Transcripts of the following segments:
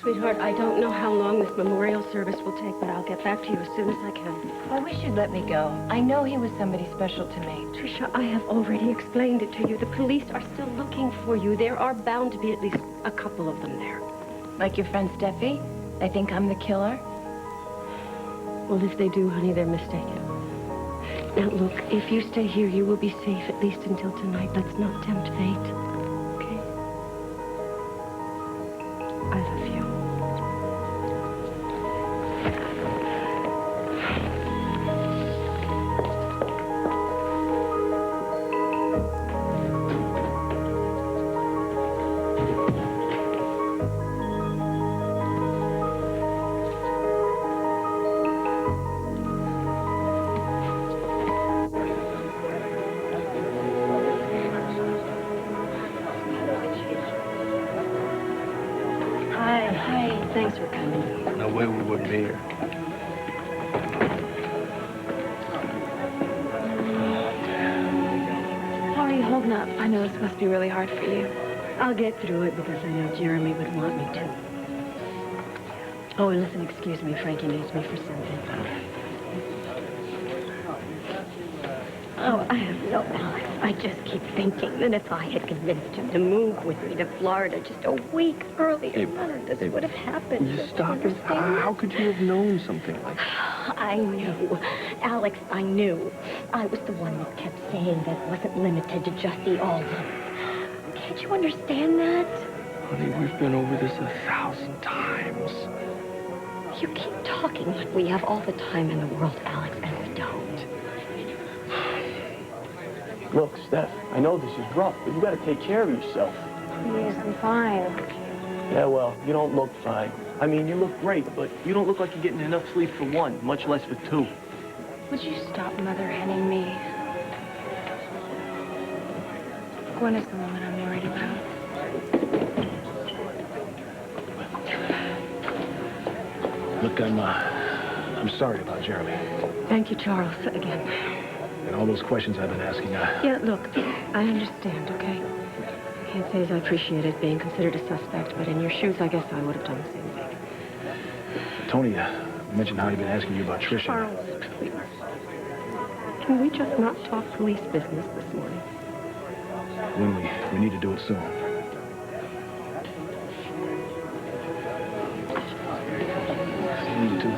Sweetheart, I don't know how long this memorial service will take, but I'll get back to you as soon as I can. I wish you'd let me go. I know he was somebody special to me. Tricia, I have already explained it to you. The police are still looking for you. There are bound to be at least a couple of them there. Like your friend Steffi? They think I'm the killer? Well, if they do, honey, they're mistaken. Now, look, if you stay here, you will be safe at least until tonight. Let's not tempt fate. Okay? I love you. Thanks for coming. No way we wouldn't be here. How are you holding up? I know this must be really hard for you. I'll get through it because I know Jeremy would want me to. Oh, and listen, excuse me. Frankie needs me for something. Oh, I have no Alex. I just keep thinking that if I had convinced him to move with me to Florida just a week earlier, none of this would have happened. You stop it. How could you have known something like that? I knew. Alex, I knew. I was the one that kept saying that it wasn't limited to just the Alden. Can't you understand that? Honey, we've been over this 1,000 times. You keep talking like we have all the time in the world, Alex, and we don't. Look, Steph, I know this is rough, but you gotta take care of yourself. Please, I'm fine. Yeah, well, you don't look fine. I mean, you look great, but you don't look like you're getting enough sleep for one, much less for two. Would you stop mother-henning me? Gwen is the woman I'm worried about. Look, I'm sorry about Jeremy. Thank you, Charles, again. And all those questions I've been asking. Yeah, look, I understand, okay? I can't say as I appreciate it being considered a suspect, but in your shoes, I guess I would have done the same thing. Tony mentioned how he'd been asking you about Tricia. Charles, please. Can we just not talk police business this morning? When we need to do it soon. You too.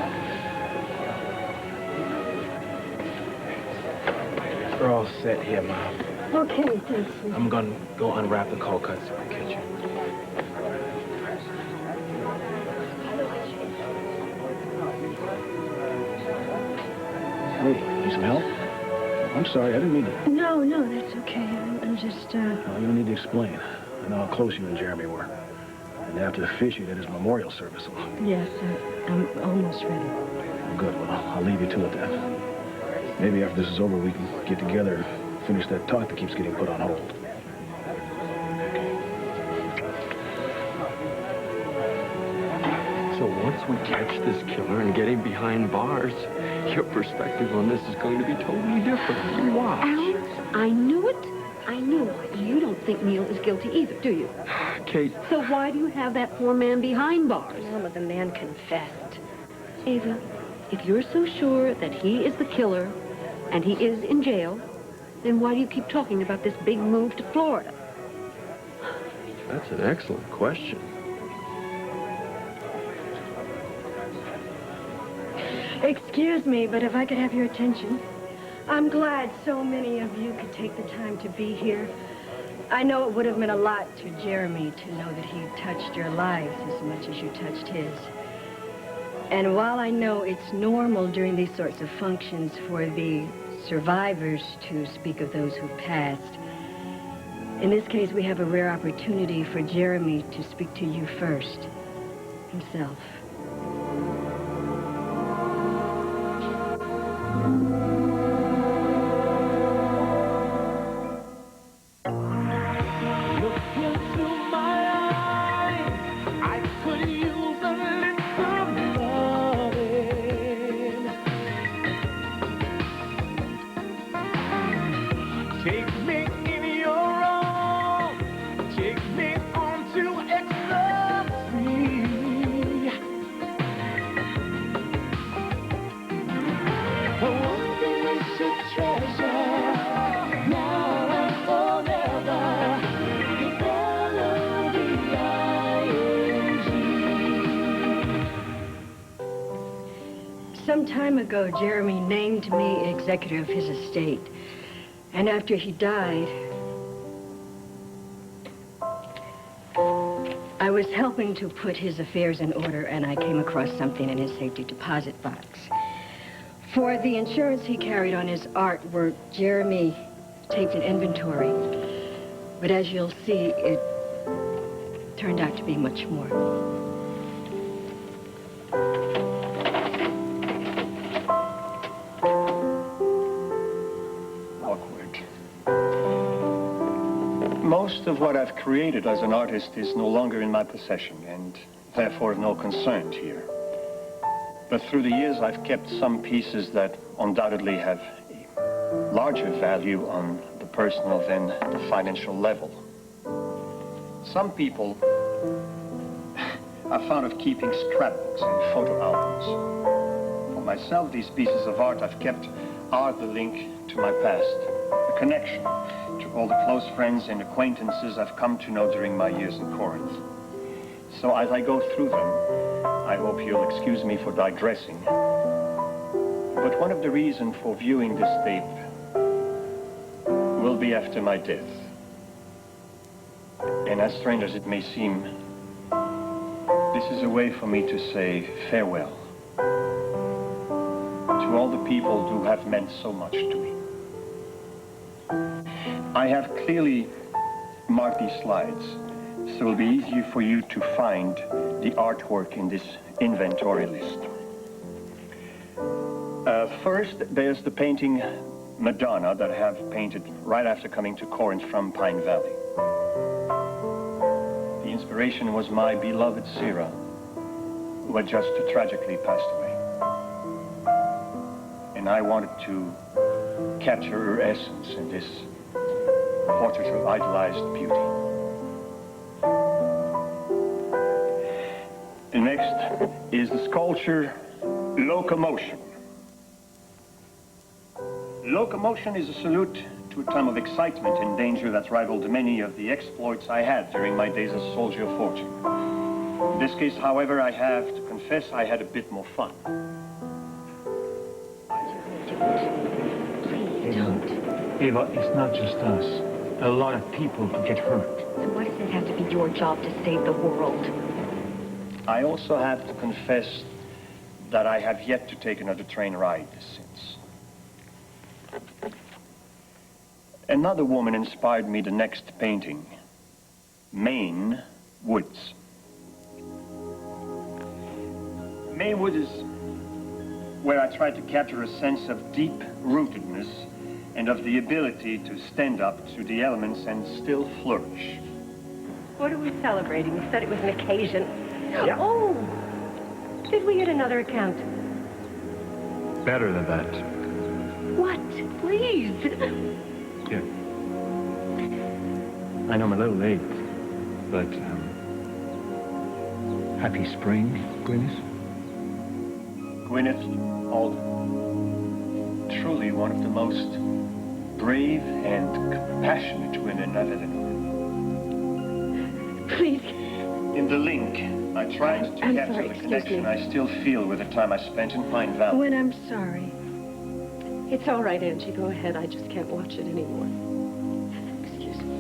We're all set here, Mom. Okay, thanks. I'm gonna go unwrap the cold cuts in the kitchen. Hey, need some help? I'm sorry, I didn't mean to. No, that's okay. I'm just, No, you don't need to explain. I know how close you and Jeremy were. And after the officiate at his memorial service. Yes, I'm almost ready. Good, well, I'll leave you to it then. Maybe after this is over, we can get together and finish that talk that keeps getting put on hold. So once we catch this killer and get him behind bars, your perspective on this is going to be totally different. You watch. Alex, I knew it. I knew it. You don't think Neil is guilty either, do you? Kate. So why do you have that poor man behind bars? Well, the man confessed. Ava, if you're so sure that he is the killer and he is in jail, then why do you keep talking about this big move to Florida? That's an excellent question. Excuse me, but if I could have your attention. I'm glad so many of you could take the time to be here. I know it would have meant a lot to Jeremy to know that he touched your lives as much as you touched his. And while I know it's normal during these sorts of functions for the survivors to speak of those who passed, in this case we have a rare opportunity for Jeremy to speak to you first, himself. Some time ago, Jeremy named me executor of his estate. And after he died, I was helping to put his affairs in order, and I came across something in his safety deposit box. For the insurance he carried on his artwork, Jeremy taped an inventory. But as you'll see, it turned out to be much more. Awkward. Most of what I've created as an artist is no longer in my possession, and therefore of no concern here. But through the years, I've kept some pieces that undoubtedly have a larger value on the personal than the financial level. Some people are fond of keeping scrapbooks and photo albums. For myself, these pieces of art I've kept are the link to my past, a connection to all the close friends and acquaintances I've come to know during my years in Corinth. So as I go through them, I hope you'll excuse me for digressing. But one of the reasons for viewing this tape will be after my death. And as strange as it may seem, this is a way for me to say farewell to all the people who have meant so much to me. I have clearly marked these slides, so it'll be easier for you to find the artwork in this inventory list. First, there's the painting Madonna that I have painted right after coming to Corinth from Pine Valley. The inspiration was my beloved Sarah, who had just tragically passed away. And I wanted to capture her essence in this portrait of idolized beauty. And next is the sculpture Locomotion. Locomotion is a salute to a time of excitement and danger that rivaled many of the exploits I had during my days as soldier of fortune. In this case, however, I have to confess I had a bit more fun. Eva, it's not just us. A lot of people could get hurt. So why does it have to be your job to save the world? I also have to confess that I have yet to take another train ride since. Another woman inspired me the next painting, Maine Woods. Maine Woods is where I tried to capture a sense of deep rootedness and of the ability to stand up to the elements and still flourish. What are we celebrating? You said it was an occasion. Yeah. Oh! Did we get another account? Better than that. What? Please! Here. I know I'm a little late, but, happy spring, Gwyneth. Gwyneth Alden, truly one of the most brave and compassionate women I've ever known. Please. In the link, I tried to capture sorry, the excuse connection me. I still feel with the time I spent in Pine Valley. When I'm sorry. It's all right, Angie. Go ahead. I just can't watch it anymore. Excuse me.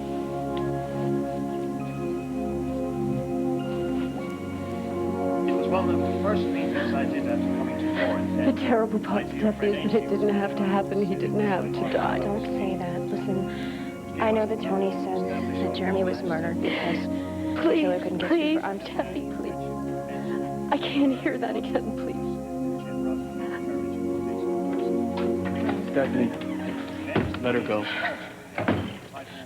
It was one of the first paintings I did after coming to Corinth. The terrible part, Steph, is that it didn't have to happen. He didn't have to die. Don't say that. Listen, I know that Tony said that Jeremy was murdered because the killer couldn't get Please, you. I'm Steffi, please. I can't hear that again, please. Stephanie, let her go.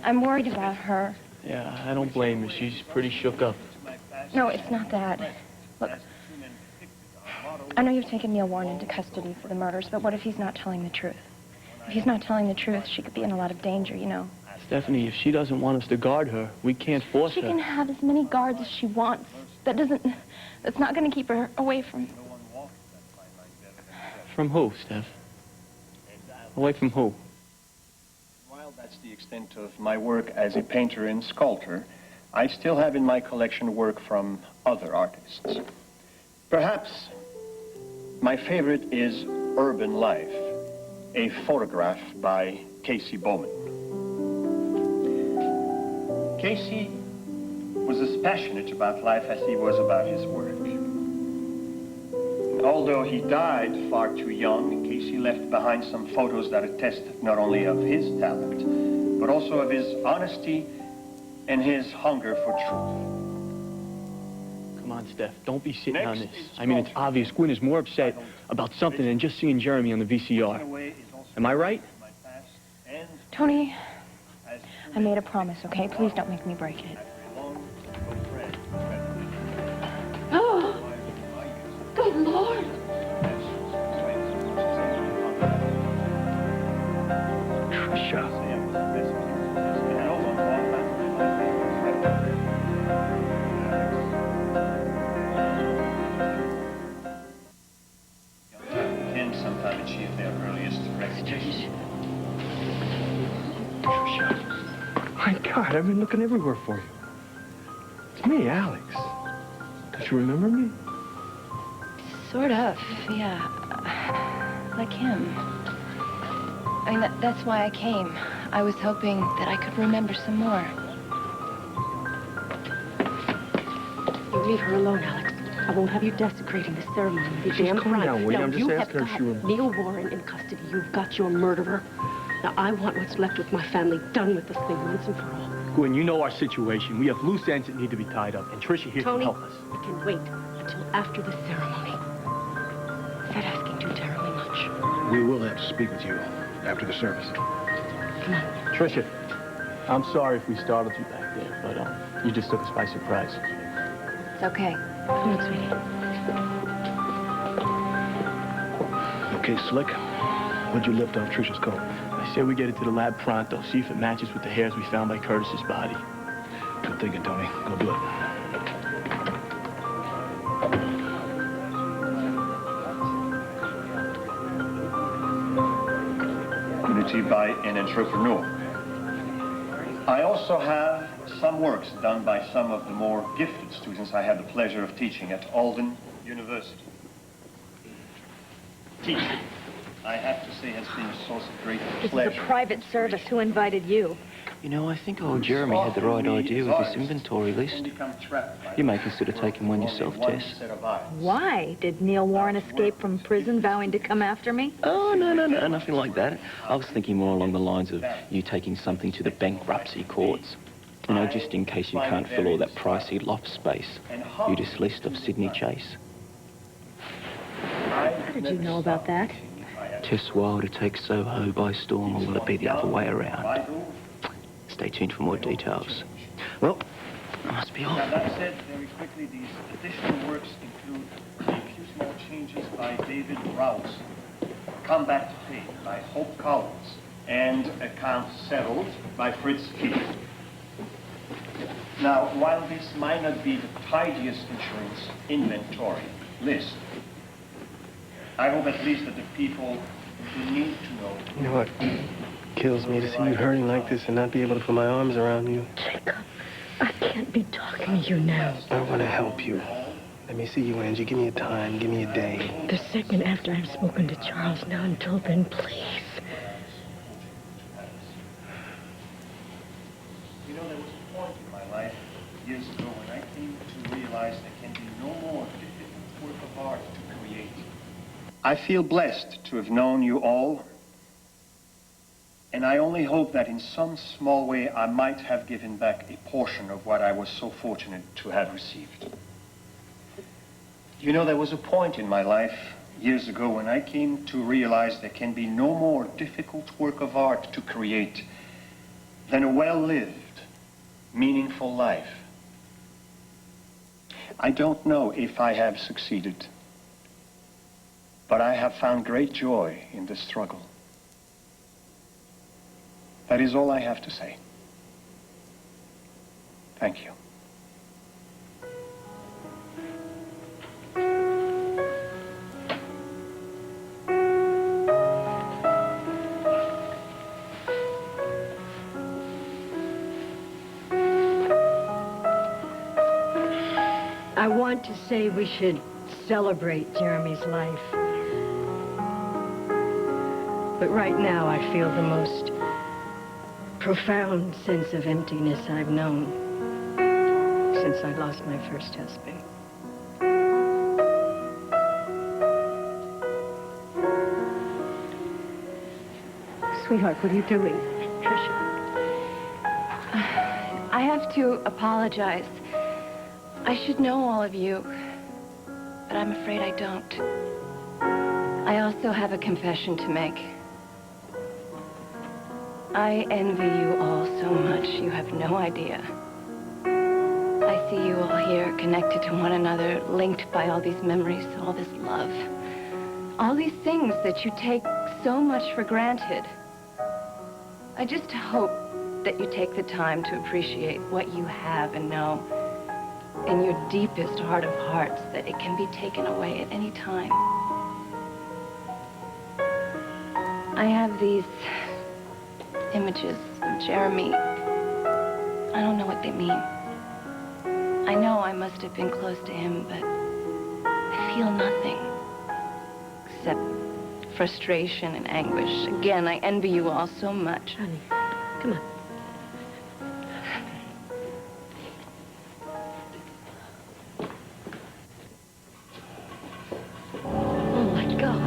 I'm worried about her. Yeah, I don't blame her. She's pretty shook up. No, it's not that. Look, I know you've taken Neil Warren into custody for the murders, but what if he's not telling the truth? If he's not telling the truth, she could be in a lot of danger, you know. Stephanie, if she doesn't want us to guard her, we can't force She her. can have as many guards as she wants. That's not going to keep her away from... From who, Steph? Away from who? While that's the extent of my work as a painter and sculptor, I still have in my collection work from other artists. Perhaps My favorite is Urban Life, a photograph by Casey Bowman. Casey was as passionate about life as he was about his work. Although he died far too young, Casey left behind some photos that attest not only of his talent, but also of his honesty and his hunger for truth. Come on, Steph, don't be sitting on this. I mean, it's obvious Gwen is more upset about something than just seeing Jeremy on the VCR. Am I right? Tony, I made a promise, okay? Please don't make me break it. Oh, good Lord. Trisha. Can sometime achieve their earliest recognition. My God, I've been looking everywhere for you. It's me, Alex. Don't you remember me? Sort of, yeah. Like him. I mean, that's why I came. I was hoping that I could remember some more. You leave her alone, Alex. I won't have you desecrating the ceremony with your Just damn calm crime. down, will you? Now, I'm just you asking have her if she got Neil Warren in custody. You've got your murderer. Now, I want what's left with my family done with this thing once and for all. Gwen, you know our situation. We have loose ends that need to be tied up, and Tricia here Tony, can help us. it can wait until after the ceremony. Is that asking too terribly much? We will have to speak with you after the service. Come on. Tricia, I'm sorry if we startled you back there, but you just took us by surprise. It's okay. Come on, sweetie. Okay, Slick. What'd you lift off Trisha's coat? I said we get it to the lab pronto, see if it matches with the hairs we found by Curtis's body. Good thinking, Tony. Go do it. Community by an entrepreneur. I also have some works done by some of the more gifted students I had the pleasure of teaching at Alden University. Teaching, I have to say, has been a source of great pleasure. This is a private service. Who invited you? You know, I think old Jeremy had the right idea with this inventory list. You may consider taking one yourself, Tess. Why? Did Neil Warren escape from prison vowing to come after me? Oh, no, nothing like that. I was thinking more along the lines of you taking something to the bankruptcy courts. You know, just in case you can't fill all that pricey loft space. You just list of Sydney Chase. How did you know about that? Tess Wilder takes Soho by storm, or will it be the other way around? Stay tuned for more details. Well, I must be off. Now, that said, very quickly, these additional works include a few small changes by David Rouse, Come Back to Faith by Hope Collins, and Accounts Settled by Fritz Keith. Now, while this might not be the tidiest insurance inventory list, I hope at least that the people who need to know... You know what kills me to see you hurting like this and not be able to put my arms around you. Jacob, I can't be talking to you now. I want to help you. Let me see you, Angie. Give me a time. Give me a day. The second after I've spoken to Charles. Now, until then, please. You know, there was a point in my life years ago when I came to realize there can be no more difficult work of art to create. I feel blessed to have known you all, and I only hope that in some small way I might have given back a portion of what I was so fortunate to have received. You know, there was a point in my life years ago when I came to realize there can be no more difficult work of art to create than a well-lived, meaningful life. I don't know if I have succeeded, but I have found great joy in the struggle. That is all I have to say. Thank you. I want to say we should celebrate Jeremy's life. But right now, I feel the most profound sense of emptiness I've known since I lost my first husband. Sweetheart, what are you doing? Tricia. I have to apologize. I should know all of you, but I'm afraid I don't. I also have a confession to make. I envy you all so much, you have no idea. I see you all here, connected to one another, linked by all these memories, all this love. All these things that you take so much for granted. I just hope that you take the time to appreciate what you have and know in your deepest heart of hearts that it can be taken away at any time. I have these images of Jeremy. I don't know what they mean. I know I must have been close to him, but I feel nothing except frustration and anguish. Again, I envy you all so much. Honey, come on. Oh, my God.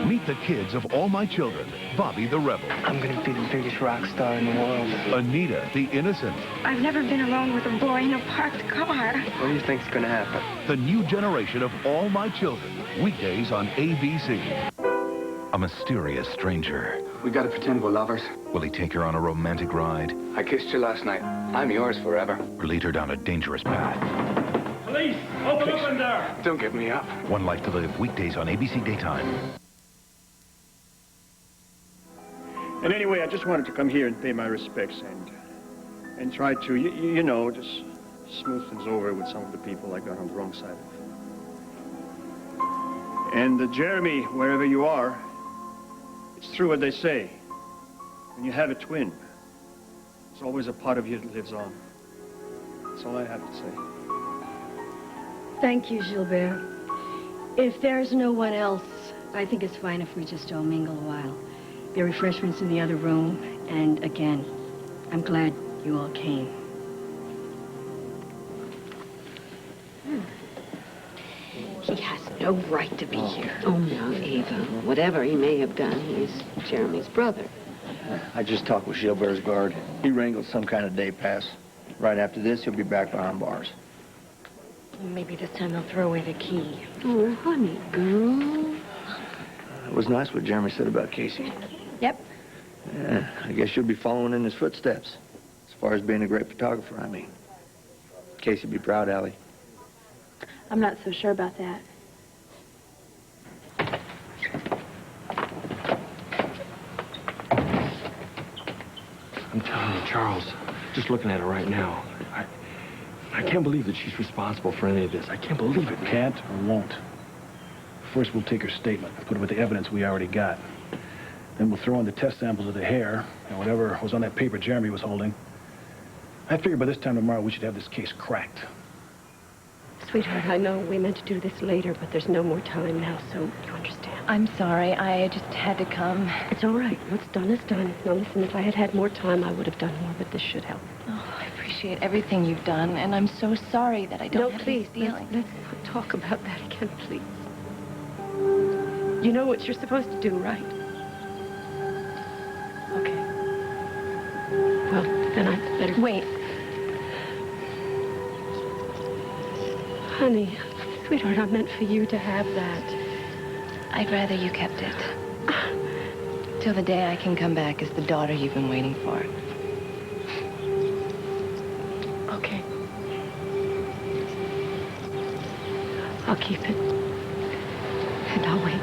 Meet the kids of All My Children. Bobby the Rebel. I'm gonna be the biggest rock star in the world. Anita the Innocent. I've never been alone with a boy in a parked car. What do you think's gonna happen? The new generation of All My Children. Weekdays on ABC. A mysterious stranger. We gotta pretend we're lovers. Will he take her on a romantic ride? I kissed you last night. I'm yours forever. Or lead her down a dangerous path? Police! Open up in there! Don't get me up. One Life to Live. Weekdays on ABC Daytime. And anyway, I just wanted to come here and pay my respects and try to, you know, just smooth things over with some of the people I got on the wrong side of. And Jeremy, wherever you are, it's true what they say. When you have a twin, there's always a part of you that lives on. That's all I have to say. Thank you, Gilbert. If there's no one else, I think it's fine if we just all mingle a while. There are refreshments in the other room, and again, I'm glad you all came. He has no right to be here. Oh, no, Ava. Whatever he may have done, he's Jeremy's brother. I just talked with Gilbert's guard. He wrangled some kind of day pass. Right after this, he'll be back behind bars. Maybe this time they'll throw away the key. Oh, honey, girl. It was nice what Jeremy said about Casey. Yep. Yeah, I guess you'll be following in his footsteps. As far as being a great photographer, I mean. Casey'd be proud, Allie. I'm not so sure about that. I'm telling you, Charles, just looking at her right now, I can't believe that she's responsible for any of this. I can't believe it, man. Can't or won't. First, we'll take her statement and put it with the evidence we already got. Then we'll throw in the test samples of the hair and whatever was on that paper Jeremy was holding. I figure by this time tomorrow we should have this case cracked. Sweetheart, I know we meant to do this later, but there's no more time now, so you understand. I'm sorry. I just had to come. It's all right. What's done is done. Now, listen, if I had had more time, I would have done more, but this should help. Oh, I appreciate everything you've done, and I'm so sorry that I don't have please, these feelings. Let's not talk about that again, please. You know what you're supposed to do, right? Okay. Well, then I better... Wait. Honey, sweetheart, I meant for you to have that. I'd rather you kept it. Till the day I can come back as the daughter you've been waiting for. Okay. I'll keep it. And I'll wait.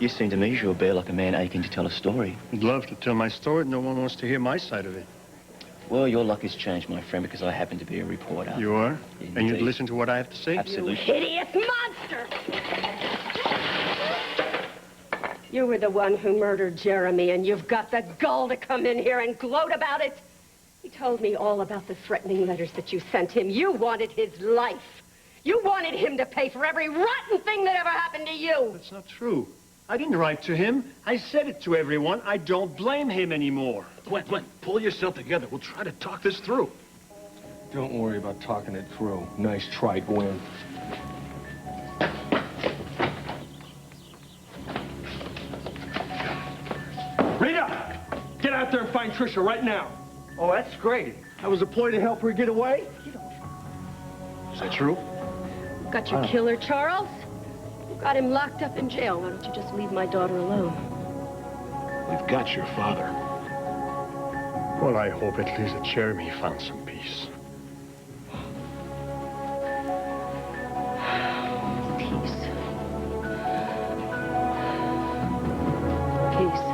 You seem to me, Gilbert, like a man aching to tell a story. I'd love to tell my story. No one wants to hear my side of it. Well, your luck has changed, my friend, because I happen to be a reporter. You are? Indeed. And you'd listen to what I have to say? Absolutely. You hideous monster! You were the one who murdered Jeremy, and you've got the gall to come in here and gloat about it. He told me all about the threatening letters that you sent him. You wanted his life. You wanted him to pay for every rotten thing that ever happened to you. That's not true. I didn't write to him. I said it to everyone. I don't blame him anymore. Gwen, pull yourself together. We'll try to talk this through. Don't worry about talking it through. Nice try, Gwen. Rita! Get out there and find Trisha right now. Oh, that's great. I was deployed to help her get away. Is that true? Got your killer, Charles? You got him locked up in jail. Why don't you just leave my daughter alone? We've got your father. Well, I hope at least that Jeremy found some peace. Peace. Peace.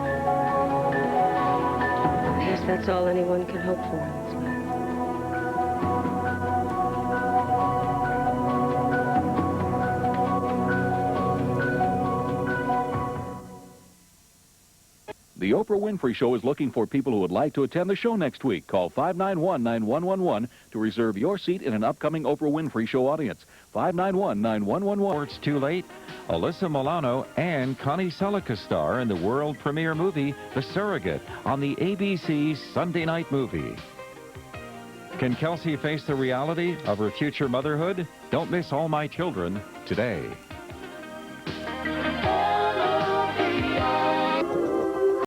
I guess that's all anyone can hope for in this life. The Oprah Winfrey Show is looking for people who would like to attend the show next week. Call 591-9111 to reserve your seat in an upcoming Oprah Winfrey Show audience. 591-9111. It's too late. Alyssa Milano and Connie Selica star in the world premiere movie The Surrogate on the ABC Sunday Night Movie. Can Kelsey face the reality of her future motherhood? Don't miss All My Children today.